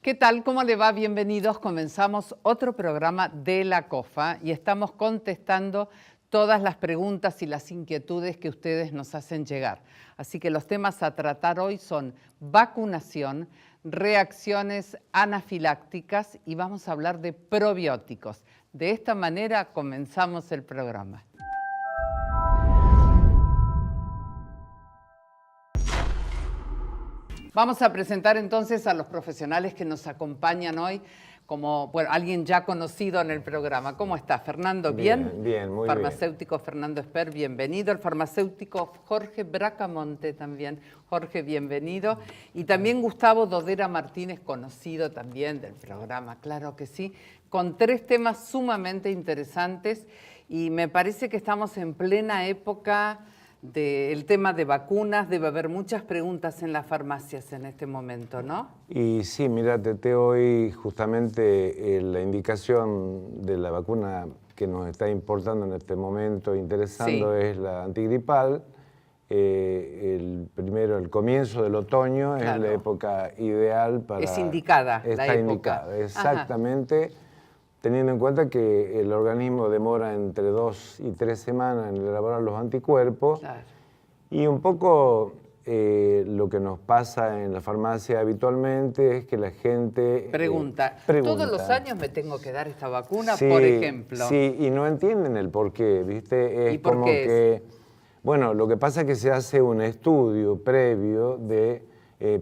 ¿Qué tal? ¿Cómo le va? Bienvenidos. Comenzamos otro programa de La COFA y estamos contestando todas las preguntas y las inquietudes que ustedes nos hacen llegar. Así que los temas a tratar hoy son vacunación, reacciones anafilácticas y vamos a hablar de probióticos. De esta manera comenzamos el programa. Vamos a presentar entonces a los profesionales que nos acompañan hoy, como bueno, alguien ya conocido en el programa. ¿Cómo está, Fernando? ¿Bien? Bien, muy farmacéutico bien. Fernando Esper, bienvenido. El farmacéutico Jorge Bracamonte también. Jorge, bienvenido. Y también Gustavo Dodera Martínez, conocido también del programa, claro que sí, con tres temas sumamente interesantes y me parece que estamos en plena época del tema de vacunas. Debe haber muchas preguntas en las farmacias en este momento, ¿no? Y sí, mira, Tete, hoy justamente la indicación de la vacuna que nos está importando en este momento, interesando, sí, es la antigripal. El comienzo del otoño, claro, es la época ideal para... Es indicada la época. Está indicada, exactamente. Ajá. Teniendo en cuenta que el organismo demora entre 2 y 3 semanas en elaborar los anticuerpos, claro, y un poco lo que nos pasa en la farmacia habitualmente es que la gente pregunta, ¿todos los años me tengo que dar esta vacuna, sí, por ejemplo? Sí, y no entienden el por qué, ¿viste? ¿Y por qué bueno, lo que pasa es que se hace un estudio previo de...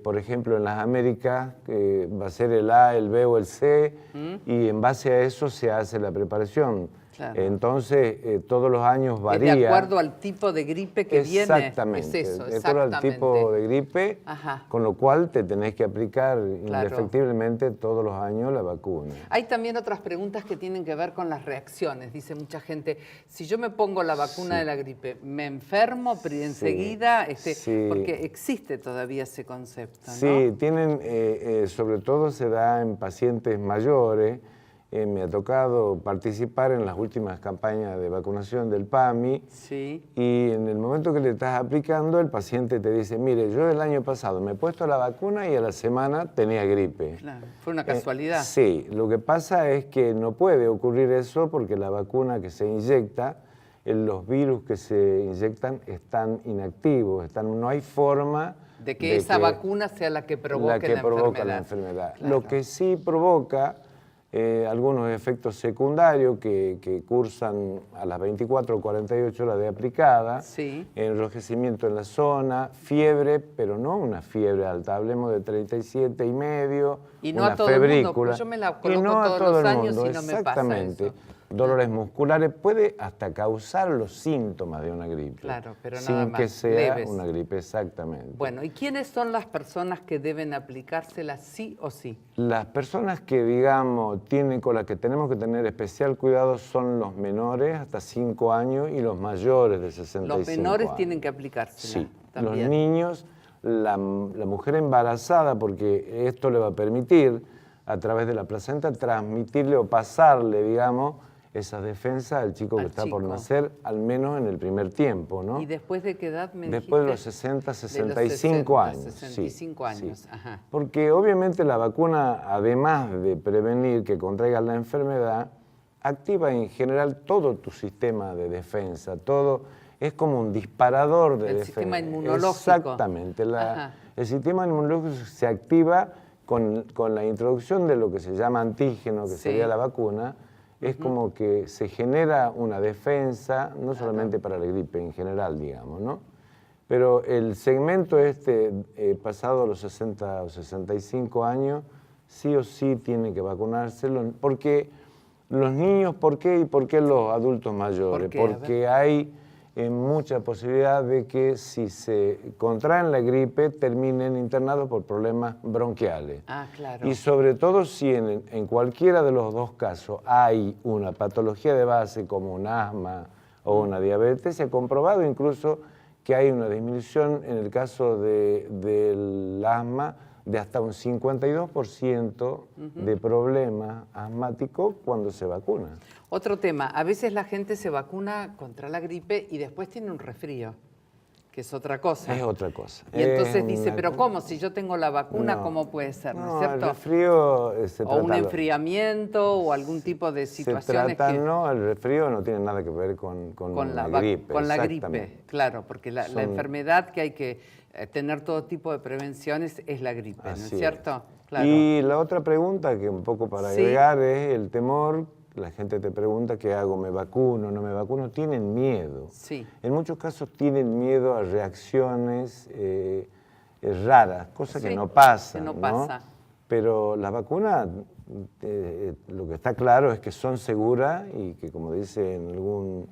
por ejemplo, en las Américas va a ser el A, el B o el C, y en base a eso se hace la preparación. Claro. Entonces, todos los años varía. Es de acuerdo al tipo de gripe que viene. Exactamente. Es eso, de acuerdo al tipo de gripe, ajá, con lo cual te tenés que aplicar, claro, indefectiblemente todos los años la vacuna. Hay también otras preguntas que tienen que ver con las reacciones. Dice mucha gente, si yo me pongo la vacuna, sí, de la gripe, ¿me enfermo enseguida? Sí, sí. Porque existe todavía ese concepto, ¿no? Sí, tienen, sobre todo se da en pacientes mayores. Me ha tocado participar en las últimas campañas de vacunación del PAMI, sí, y en el momento que le estás aplicando, el paciente te dice, mire, yo el año pasado me he puesto la vacuna y a la semana tenía gripe. Claro, fue una casualidad. Sí, lo que pasa es que no puede ocurrir eso porque la vacuna que se inyecta, los virus que se inyectan están inactivos, no hay forma de que esa vacuna sea la que provoque la enfermedad. Claro. Lo que sí provoca algunos efectos secundarios que cursan a las 24 o 48 horas de aplicada, sí, enrojecimiento en la zona, fiebre, pero no una fiebre alta, hablemos de 37,5, y no una a todo febrícula. El mundo, pues yo me la coloco todos los años y no me pasa eso. Dolores musculares, puede hasta causar los síntomas de una gripe. Claro, pero sin nada más, que sea leves. Una gripe, exactamente. Bueno, ¿y quiénes son las personas que deben aplicársela sí o sí? Las personas que, digamos, con las que tenemos que tener especial cuidado son los menores hasta 5 años y los mayores de 65 años. Los menores tienen que aplicársela. Sí, también. Los niños, la mujer embarazada, porque esto le va a permitir, a través de la placenta, transmitirle o pasarle, digamos, esas defensas al chico que está por nacer, al menos en el primer tiempo, ¿no? ¿Y después de qué edad me Después de los 60, 65 años. 65 años, sí. Ajá. Porque obviamente la vacuna, además de prevenir que contraigas la enfermedad, activa en general todo tu sistema de defensa, todo es como un disparador de defensa. El sistema inmunológico. Exactamente. El sistema inmunológico se activa con la introducción de lo que se llama antígeno, que sería la vacuna. Es como que se genera una defensa, no solamente para la gripe en general, digamos, ¿no? Pero el segmento pasado los 60 o 65 años, sí o sí tiene que vacunarse, porque los niños, ¿por qué? ¿Y por qué los adultos mayores? Porque hay mucha posibilidad de que si se contraen la gripe terminen internados por problemas bronquiales. Ah, claro. Y sobre todo si en cualquiera de los dos casos hay una patología de base como un asma o una diabetes, se ha comprobado incluso que hay una disminución en del asma de hasta un 52% de problemas asmáticos cuando se vacuna. Otro tema, a veces la gente se vacuna contra la gripe y después tiene un resfrío. que es otra cosa. Es otra cosa. Y entonces dice, pero ¿cómo? Si yo tengo la vacuna, ¿cómo puede ser? ¿No es cierto? El resfrío se trata... O un enfriamiento o algún tipo de situaciones se trata, no, el resfrío no tiene nada que ver con la gripe. Con la gripe, claro, porque la enfermedad que hay que tener todo tipo de prevenciones es la gripe, ¿no es cierto? Claro. Y la otra pregunta, que un poco para agregar, es el temor. La gente te pregunta qué hago, ¿me vacuno, no me vacuno? Tienen miedo. Sí. En muchos casos tienen miedo a reacciones raras, cosas que no pasan. Que no pasa. Pero las vacunas, lo que está claro es que son seguras y que, como dice en algún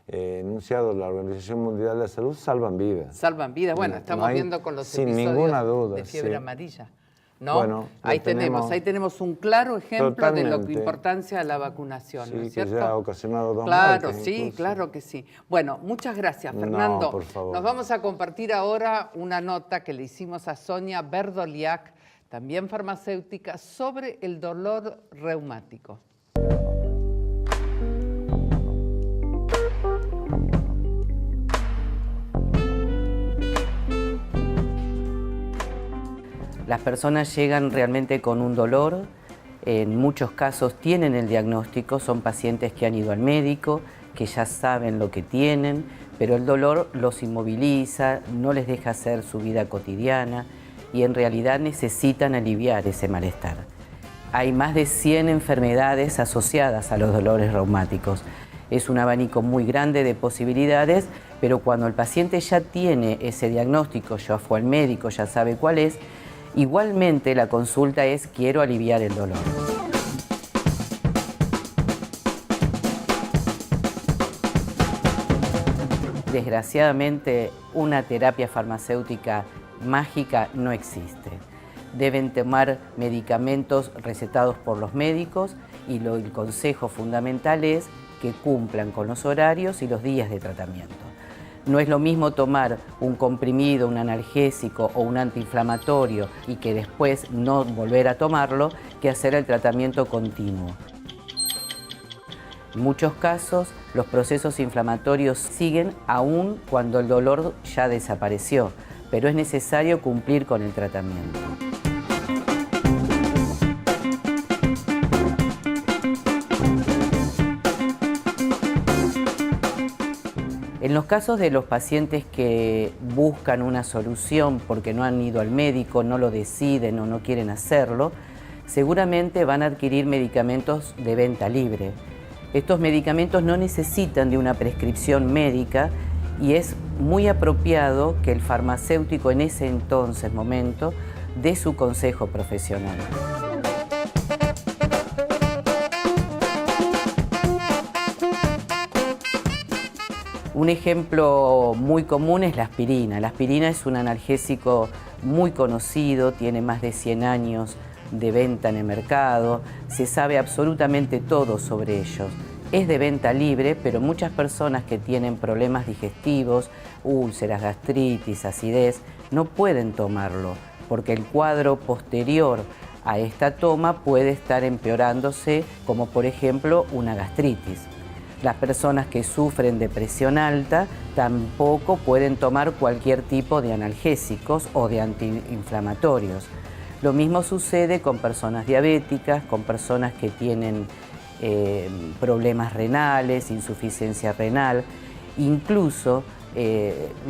enunciado de la Organización Mundial de la Salud, salvan vidas. Salvan vidas. Bueno, estamos viendo con los sin episodios ninguna duda, de fiebre amarilla. ¿No? Bueno, ahí tenemos un claro ejemplo de la importancia de la vacunación, sí, ¿no es cierto? Que ya ha ocasionado 2 Claro, muertes, sí, incluso. claro que sí. Bueno, muchas gracias, Fernando. No, por favor. Nos vamos a compartir ahora una nota que le hicimos a Sonia Berdoliak, también farmacéutica, sobre el dolor reumático. Las personas llegan realmente con un dolor, en muchos casos tienen el diagnóstico, son pacientes que han ido al médico, que ya saben lo que tienen, pero el dolor los inmoviliza, no les deja hacer su vida cotidiana y en realidad necesitan aliviar ese malestar. Hay más de 100 enfermedades asociadas a los dolores reumáticos. Es un abanico muy grande de posibilidades, pero cuando el paciente ya tiene ese diagnóstico, ya fue al médico, ya sabe cuál es, igualmente la consulta es quiero aliviar el dolor. Desgraciadamente, una terapia farmacéutica mágica no existe. Deben tomar medicamentos recetados por los médicos y el consejo fundamental es que cumplan con los horarios y los días de tratamiento. No es lo mismo tomar un comprimido, un analgésico o un antiinflamatorio y que después no volver a tomarlo que hacer el tratamiento continuo. En muchos casos, los procesos inflamatorios siguen aún cuando el dolor ya desapareció, pero es necesario cumplir con el tratamiento. En los casos de los pacientes que buscan una solución porque no han ido al médico, no lo deciden o no quieren hacerlo, seguramente van a adquirir medicamentos de venta libre. Estos medicamentos no necesitan de una prescripción médica y es muy apropiado que el farmacéutico en ese momento dé su consejo profesional. Un ejemplo muy común es la aspirina. La aspirina es un analgésico muy conocido, tiene más de 100 años de venta en el mercado, se sabe absolutamente todo sobre ellos. Es de venta libre, pero muchas personas que tienen problemas digestivos, úlceras, gastritis, acidez, no pueden tomarlo, porque el cuadro posterior a esta toma puede estar empeorándose, como por ejemplo una gastritis. Las personas que sufren de presión alta tampoco pueden tomar cualquier tipo de analgésicos o de antiinflamatorios. Lo mismo sucede con personas diabéticas, con personas que tienen problemas renales, insuficiencia renal. Incluso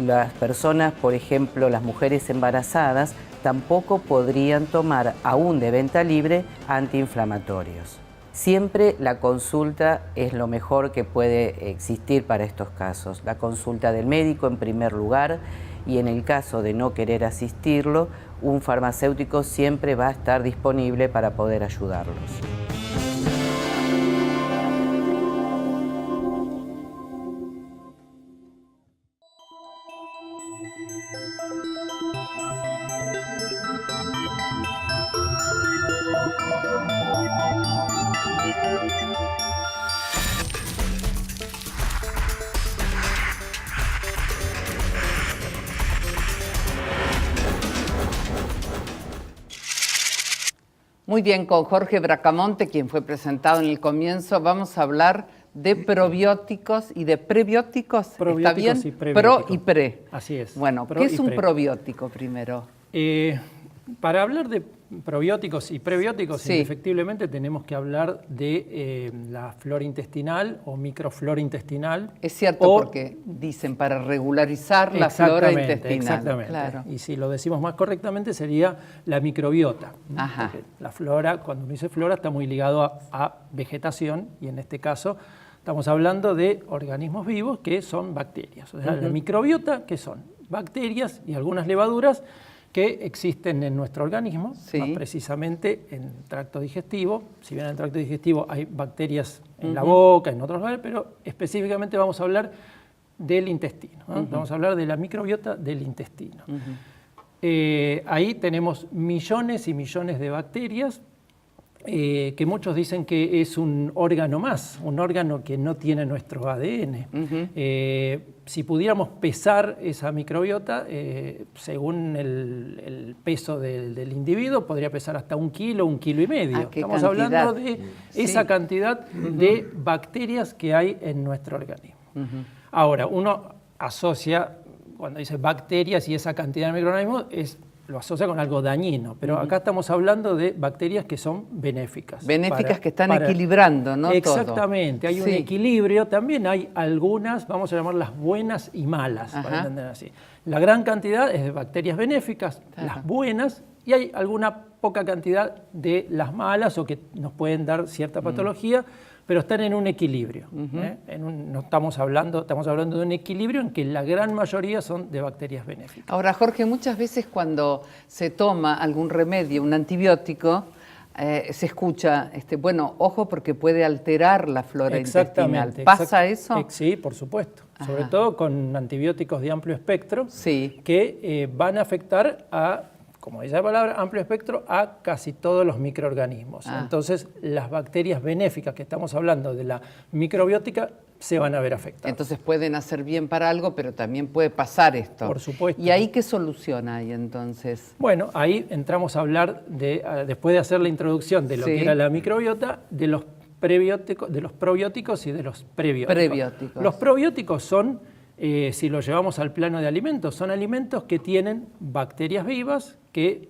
las personas, por ejemplo, las mujeres embarazadas, tampoco podrían tomar, aún de venta libre, antiinflamatorios. Siempre la consulta es lo mejor que puede existir para estos casos. La consulta del médico en primer lugar y en el caso de no querer asistirlo, un farmacéutico siempre va a estar disponible para poder ayudarlos. Muy bien, con Jorge Bracamonte, quien fue presentado en el comienzo, vamos a hablar de probióticos y de prebióticos. ¿Está bien? Y prebióticos. Pro y pre. Así es. Bueno, ¿qué es un probiótico primero? Para hablar de probióticos y prebióticos, Sí. indefectiblemente tenemos que hablar de la flora intestinal o microflora intestinal. Es cierto, porque dicen para regularizar la flora intestinal. Exactamente. Claro. Y si lo decimos más correctamente sería la microbiota. Ajá. Porque la flora, cuando uno dice flora, está muy ligado a vegetación y en este caso estamos hablando de organismos vivos que son bacterias. O sea, la microbiota, que son bacterias y algunas levaduras que existen en nuestro organismo, Sí. más precisamente en el tracto digestivo. Si bien en el tracto digestivo hay bacterias en la boca, en otros lugares, pero específicamente vamos a hablar del intestino, ¿no? Vamos a hablar de la microbiota del intestino. Ahí tenemos millones y millones de bacterias que muchos dicen que es un órgano más, un órgano que no tiene nuestro ADN. Si pudiéramos pesar esa microbiota, según el peso del individuo, podría pesar hasta 1 kilo, 1,5 kilos. ¿Qué Estamos cantidad? hablando de esa cantidad de bacterias que hay en nuestro organismo. Ahora, uno asocia, cuando dice bacterias y esa cantidad de microorganismos, lo asocia con algo dañino, pero acá estamos hablando de bacterias que son benéficas. Benéficas que están equilibrando, ¿no? Exactamente, hay un Sí. equilibrio. También hay algunas, vamos a llamarlas buenas y malas, Ajá. para entender así. La gran cantidad es de bacterias benéficas, Claro. las buenas, y hay alguna poca cantidad de las malas o que nos pueden dar cierta patología, pero están en un equilibrio. No estamos hablando de un equilibrio en que la gran mayoría son de bacterias benéficas. Ahora, Jorge, muchas veces cuando se toma algún remedio, un antibiótico, se escucha, bueno, ojo porque puede alterar la flora intestinal. ¿Pasa eso? Sí, por supuesto. Sobre todo con antibióticos de amplio espectro, Sí. que van a afectar a, como dice la palabra, amplio espectro, a casi todos los microorganismos. Entonces, las bacterias benéficas que estamos hablando de la microbiótica se van a ver afectadas. Entonces pueden hacer bien para algo, pero también puede pasar esto. Por supuesto. ¿Y ahí qué solución hay entonces? Bueno, ahí entramos a hablar, después de hacer la introducción de lo Sí. que era la microbiota, de los prebióticos, de los probióticos y de los prebióticos. Prebióticos. Los probióticos son, si lo llevamos al plano de alimentos, son alimentos que tienen bacterias vivas, que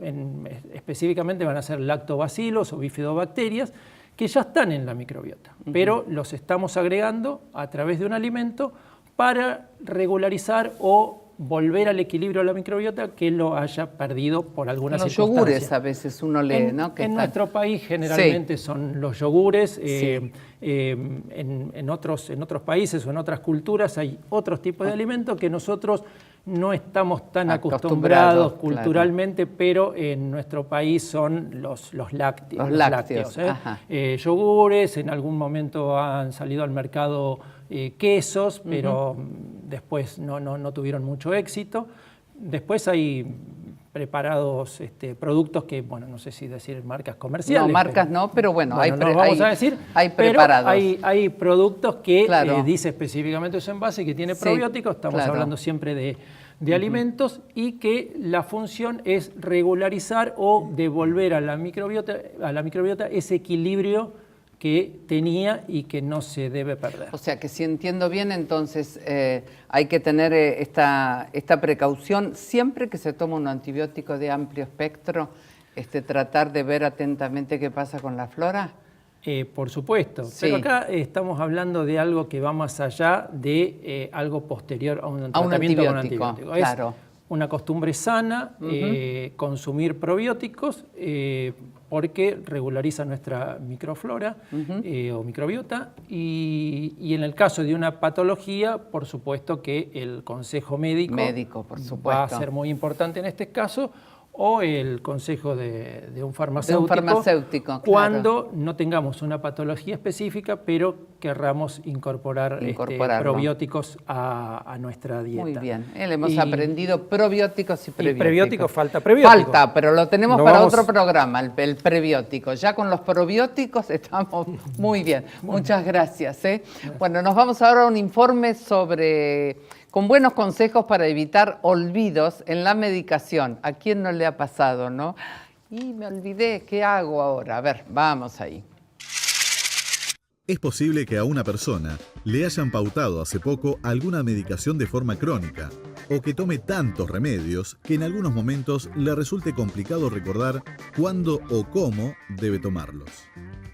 específicamente van a ser lactobacilos o bifidobacterias, que ya están en la microbiota, pero los estamos agregando a través de un alimento para regularizar o volver al equilibrio de la microbiota que lo haya perdido por alguna Los circunstancia. yogures a veces uno lee, ¿no? Que En están- nuestro país generalmente son los yogures. Sí. En otros países o en otras culturas hay otros tipos de alimentos que nosotros no estamos tan Acostumbrados, acostumbrados culturalmente, pero en nuestro país son los lácteos. Los lácteos, ajá. Yogures, en algún momento han salido al mercado quesos, pero después no tuvieron mucho éxito. Después hay preparados productos que, bueno, no sé si decir marcas comerciales. No, marcas no, pero bueno, no vamos a decir, hay pero preparados. hay productos que Claro. dice específicamente su envase que tiene Sí, probióticos, estamos claro. hablando siempre de alimentos, y que la función es regularizar o devolver a la microbiota ese equilibrio que tenía y que no se debe perder. O sea que si entiendo bien, entonces hay que tener esta precaución siempre que se toma un antibiótico de amplio espectro, tratar de ver atentamente qué pasa con la flora. Por supuesto, Sí. pero acá estamos hablando de algo que va más allá de algo posterior a un tratamiento con antibiótico, antibiótico. claro. Es una costumbre sana consumir probióticos porque regulariza nuestra microflora o microbiota, y en el caso de una patología, por supuesto que el consejo médico por supuesto. va a ser muy importante en este caso, o el consejo de un farmacéutico, claro. cuando no tengamos una patología específica, pero querramos incorporar Incorporarlo. probióticos a nuestra dieta. Muy bien, hemos aprendido probióticos y prebióticos. prebióticos, falta prebiótico. Falta, pero lo tenemos No para vamos- otro programa, el prebiótico. Ya con los probióticos estamos muy bien. Muchas gracias. Bueno, nos vamos ahora a un informe con buenos consejos para evitar olvidos en la medicación. ¿A quién no le ha pasado, no? Y me olvidé, ¿qué hago ahora? A ver, vamos ahí. Es posible que a una persona le hayan pautado hace poco alguna medicación de forma crónica o que tome tantos remedios que en algunos momentos le resulte complicado recordar cuándo o cómo debe tomarlos.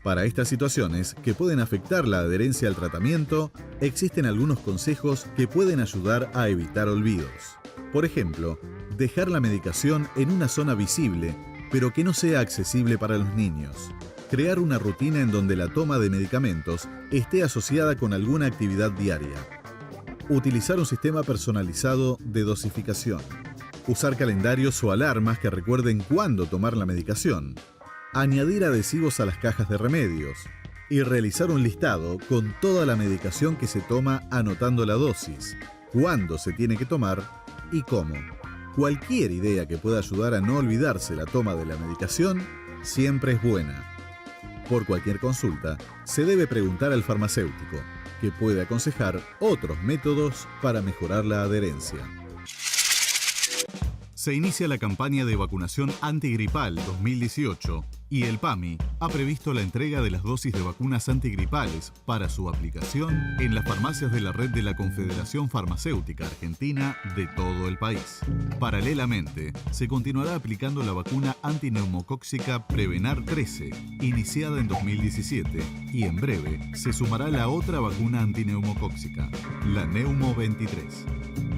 Para estas situaciones, que pueden afectar la adherencia al tratamiento, existen algunos consejos que pueden ayudar a evitar olvidos. Por ejemplo, dejar la medicación en una zona visible, pero que no sea accesible para los niños. Crear una rutina en donde la toma de medicamentos esté asociada con alguna actividad diaria. Utilizar un sistema personalizado de dosificación. Usar calendarios o alarmas que recuerden cuándo tomar la medicación. Añadir adhesivos a las cajas de remedios. Y realizar un listado con toda la medicación que se toma anotando la dosis, cuándo se tiene que tomar y cómo. Cualquier idea que pueda ayudar a no olvidarse la toma de la medicación siempre es buena. Por cualquier consulta, se debe preguntar al farmacéutico, que puede aconsejar otros métodos para mejorar la adherencia. Se inicia la campaña de vacunación antigripal 2018 y el PAMI ha previsto la entrega de las dosis de vacunas antigripales para su aplicación en las farmacias de la red de la Confederación Farmacéutica Argentina de todo el país. Paralelamente, se continuará aplicando la vacuna antineumocóxica Prevenar 13, iniciada en 2017, y en breve se sumará la otra vacuna antineumocóxica, la Neumo 23.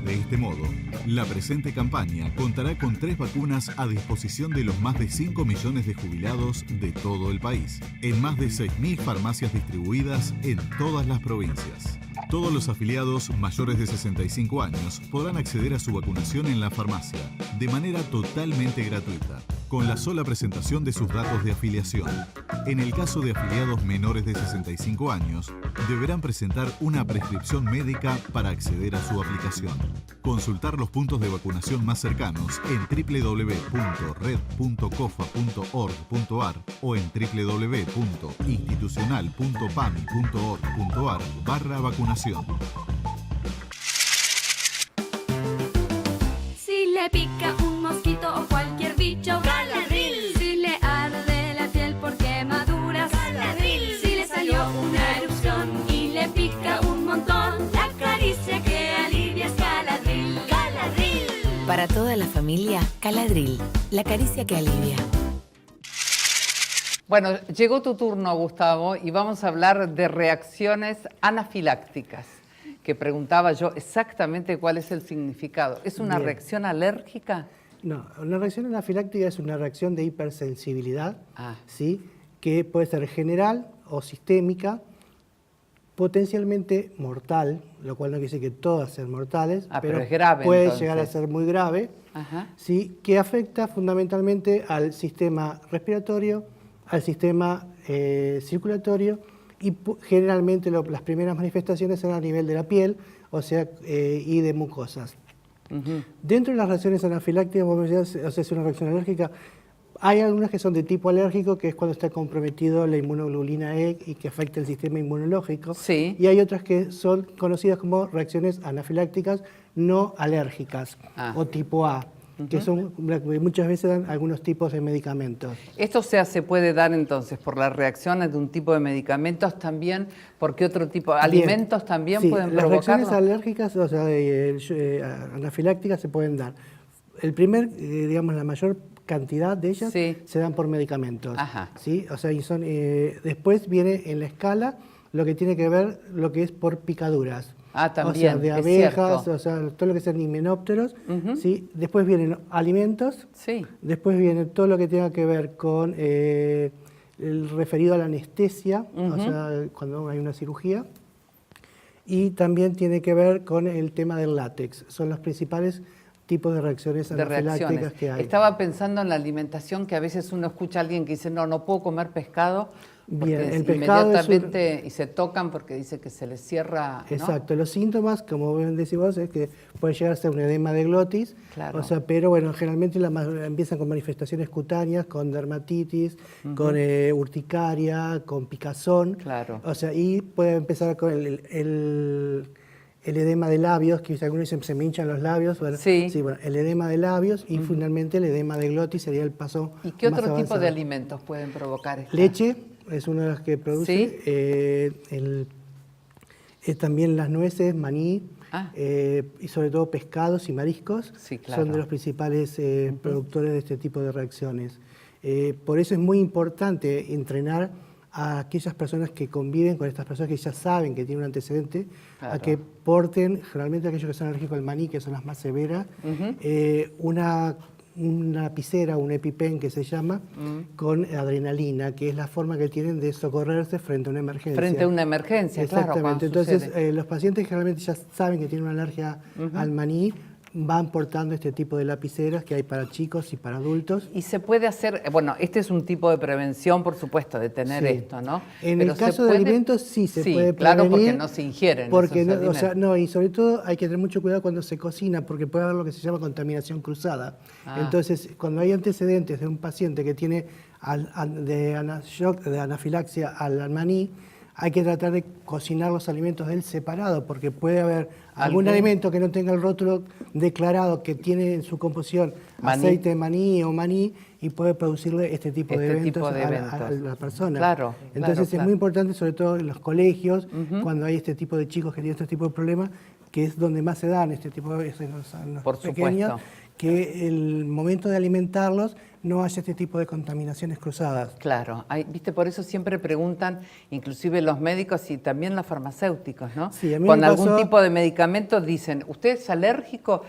De este modo, la presente campaña contará con 3 vacunas a disposición de los más de 5 millones de jubilados de todo el país, en más de 6.000 farmacias distribuidas en todas las provincias. Todos los afiliados mayores de 65 años podrán acceder a su vacunación en la farmacia, de manera totalmente gratuita, con la sola presentación de sus datos de afiliación. En el caso de afiliados menores de 65 años, deberán presentar una prescripción médica para acceder a su aplicación. Consultar los puntos de vacunación más cercanos en www.red.cofa.org.ar o en www.institucional.pami.org.ar/vacunación. Si le pica un mosquito o cualquier bicho, Caladril. Si le arde la piel por quemaduras, Caladril. Si le salió una erupción y le pica un montón, la caricia que alivia es Caladril. Caladril. Para toda la familia, Caladril, la caricia que alivia. Bueno, llegó tu turno, Gustavo, y vamos a hablar de reacciones anafilácticas, que preguntaba yo exactamente cuál es el significado. ¿Es una reacción alérgica? No, una reacción anafiláctica es una reacción de hipersensibilidad, ¿sí? Que puede ser general o sistémica, potencialmente mortal, lo cual no quiere decir que todas sean mortales, pero es grave, puede entonces llegar a ser muy grave, ¿sí? Que afecta fundamentalmente al sistema respiratorio, al sistema circulatorio, y generalmente las primeras manifestaciones son a nivel de la piel, o sea, y de mucosas. Dentro de las reacciones anafilácticas, o sea, es una reacción alérgica, hay algunas que son de tipo alérgico, que es cuando está comprometido la inmunoglobulina E y que afecta el sistema inmunológico. Sí. Y hay otras que son conocidas como reacciones anafilácticas no alérgicas, o tipo A, que son muchas veces dan algunos tipos de medicamentos. Esto se puede dar entonces por las reacciones de un tipo de medicamentos también, porque otro tipo de alimentos también pueden provocarlo. Las reacciones alérgicas, o sea, anafilácticas se pueden dar. El primer, digamos, la mayor cantidad de ellas se dan por medicamentos. ¿Sí? O sea, y son, después viene en la escala lo que tiene que ver, lo que es por picaduras. También, o sea, de abejas, o sea, todo lo que sean himenópteros, ¿sí? Después vienen alimentos, después viene todo lo que tenga que ver con el referido a la anestesia, o sea, cuando hay una cirugía, y también tiene que ver con el tema del látex. Son los principales tipos de reacciones anafilácticas que hay. Estaba pensando en la alimentación, que a veces uno escucha a alguien que dice, no puedo comer pescado, porque bien, el pescado inmediatamente y se tocan porque dice que se les cierra, ¿no? Exacto, los síntomas, como bien decís vos, es que puede llegar a ser un edema de glotis, o sea, pero bueno, generalmente empiezan con manifestaciones cutáneas, con dermatitis, con urticaria, con picazón, o sea, y puede empezar con el edema de labios, que algunos dicen se me hinchan los labios, bueno, bueno, el edema de labios y finalmente el edema de glotis sería el paso. ¿Y qué más otro tipo avanzado. de alimentos pueden provocar esto? Leche, es una de las que produce. ¿Sí? También las nueces, maní, y sobre todo pescados y mariscos, Sí, claro. son de los principales productores de este tipo de reacciones. Por eso es muy importante entrenar a aquellas personas que conviven con estas personas que ya saben que tienen un antecedente, Claro. a que porten, generalmente aquellos que son alérgicos al maní, que son las más severas, una lapicera, un EpiPen que se llama, con adrenalina, que es la forma que tienen de socorrerse frente a una emergencia. Frente a una emergencia, claro. Exactamente. cuando Entonces, sucede. los pacientes generalmente ya saben que tienen una alergia al maní, van portando este tipo de lapiceras que hay para chicos y para adultos. Y se puede hacer, bueno, este es un tipo de prevención, por supuesto, de tener Sí. esto, ¿no? En Pero el se caso de puede- alimentos sí se puede prevenir. claro, porque no se ingieren porque esos no, o sea, alimentos. no, y sobre todo hay que tener mucho cuidado cuando se cocina, porque puede haber lo que se llama contaminación cruzada. Entonces, cuando hay antecedentes de un paciente que tiene de anafilaxia al maní, hay que tratar de cocinar los alimentos de él separado, porque puede haber algún alimento que no tenga el rótulo declarado que tiene en su composición Maní. aceite de maní o maní y puede producirle este tipo de Este eventos, tipo de a eventos. la persona. Claro, Entonces claro. es muy importante, sobre todo en los colegios, cuando hay este tipo de chicos que tienen este tipo de problemas, que es donde más se dan este tipo de en los Por pequeños, supuesto. que el momento de alimentarlos no haya este tipo de contaminaciones cruzadas. Claro, viste, por eso siempre preguntan, inclusive los médicos y también los farmacéuticos, ¿no? Sí, a mí Con me algún pasó- tipo de medicamento dicen, ¿usted es alérgico?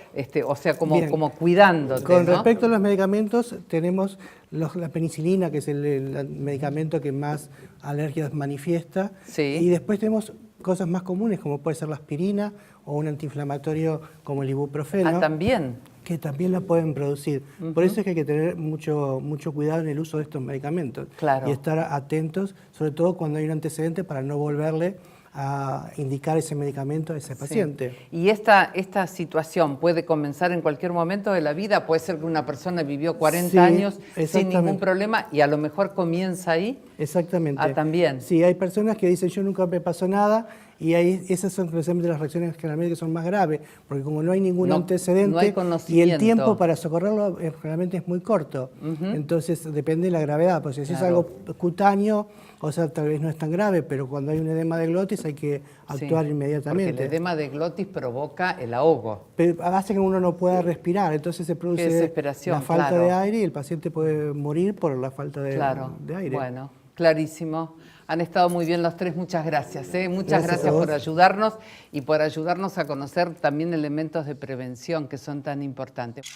O sea, Bien. como cuidándote, Con ¿no? respecto a los medicamentos, tenemos la penicilina, que es el medicamento que más alergias manifiesta. Sí. Y después tenemos cosas más comunes, como puede ser la aspirina o un antiinflamatorio como el ibuprofeno. También. Que también la pueden producir. Por eso es que hay que tener mucho cuidado en el uso de estos medicamentos. Claro. Y estar atentos, sobre todo cuando hay un antecedente, para no volverle a indicar ese medicamento a ese paciente. Sí. ¿Y esta situación puede comenzar en cualquier momento de la vida? Puede ser que una persona vivió 40 Sí, años sin exactamente. ningún problema y a lo mejor comienza ahí. Exactamente. También. Sí, hay personas que dicen, yo nunca me pasó nada, y esas son precisamente las reacciones generalmente que son más graves, porque como no hay ningún No antecedente, hay y conocimiento. el tiempo para socorrerlo generalmente es muy corto. Entonces depende de la gravedad, pues si es algo cutáneo, o sea, tal vez no es tan grave, pero cuando hay un edema de glotis hay que actuar Sí, inmediatamente. Porque el edema de glotis provoca el ahogo. Pero hace que uno no pueda respirar, entonces se produce desesperación, la falta claro. de aire y el paciente puede morir por la falta de aire. Bueno, clarísimo. Han estado muy bien los tres, muchas gracias. Muchas Gracias a gracias vos. por ayudarnos y por ayudarnos a conocer también elementos de prevención que son tan importantes.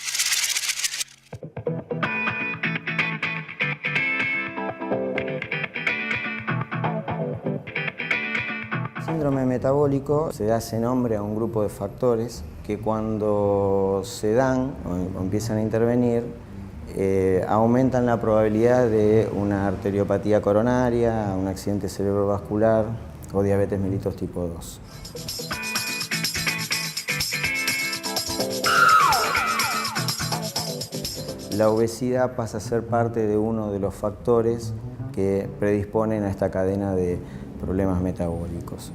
Síndrome metabólico se hace nombre a un grupo de factores que cuando se dan o empiezan a intervenir aumentan la probabilidad de una arteriopatía coronaria, un accidente cerebrovascular o diabetes mellitus tipo 2. La obesidad pasa a ser parte de uno de los factores que predisponen a esta cadena de problemas metabólicos.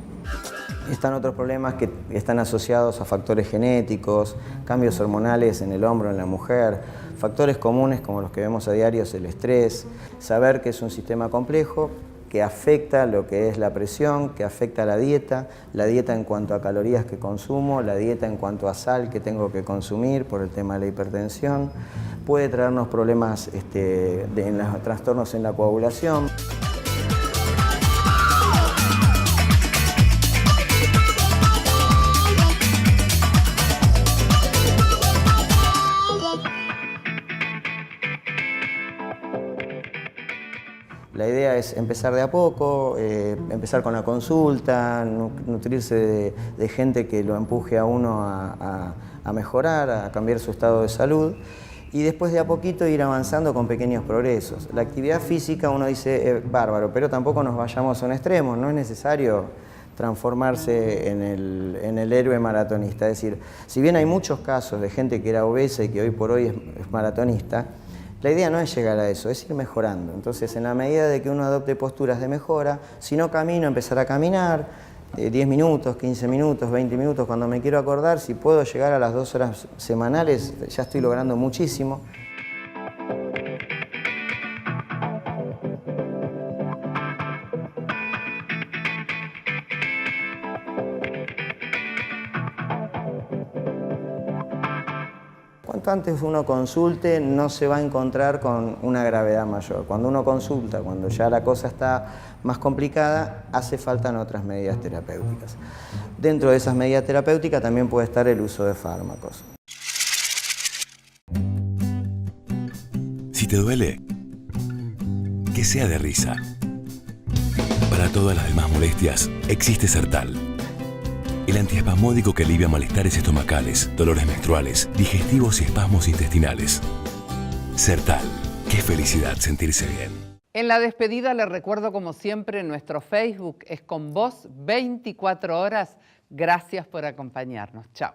Están otros problemas que están asociados a factores genéticos, cambios hormonales en el hombro en la mujer, factores comunes como los que vemos a diario, el estrés, saber que es un sistema complejo que afecta lo que es la presión, que afecta la dieta en cuanto a calorías que consumo, la dieta en cuanto a sal que tengo que consumir por el tema de la hipertensión, puede traernos problemas en los trastornos en la coagulación. La idea es empezar de a poco, empezar con la consulta, nutrirse de gente que lo empuje a uno a mejorar, a cambiar su estado de salud y después de a poquito ir avanzando con pequeños progresos. La actividad física uno dice bárbaro, pero tampoco nos vayamos a un extremo, no es necesario transformarse en el héroe maratonista. Es decir, si bien hay muchos casos de gente que era obesa y que hoy por hoy es maratonista, la idea no es llegar a eso, es ir mejorando. Entonces, en la medida de que uno adopte posturas de mejora, si no camino, empezar a caminar, 10 minutos, 15 minutos, 20 minutos, cuando me quiero acordar, si puedo llegar a las 2 horas semanales, ya estoy logrando muchísimo. cuanto antes uno consulte, no se va a encontrar con una gravedad mayor. Cuando uno consulta, cuando ya la cosa está más complicada, hace falta otras medidas terapéuticas. Dentro de esas medidas terapéuticas también puede estar el uso de fármacos. Si te duele, que sea de risa. Para todas las demás molestias, existe Sertal. El antiespasmódico que alivia malestares estomacales, dolores menstruales, digestivos y espasmos intestinales. Sertal. Qué felicidad sentirse bien. En la despedida les recuerdo, como siempre, nuestro Facebook es Con Vos 24 horas. Gracias por acompañarnos. Chao.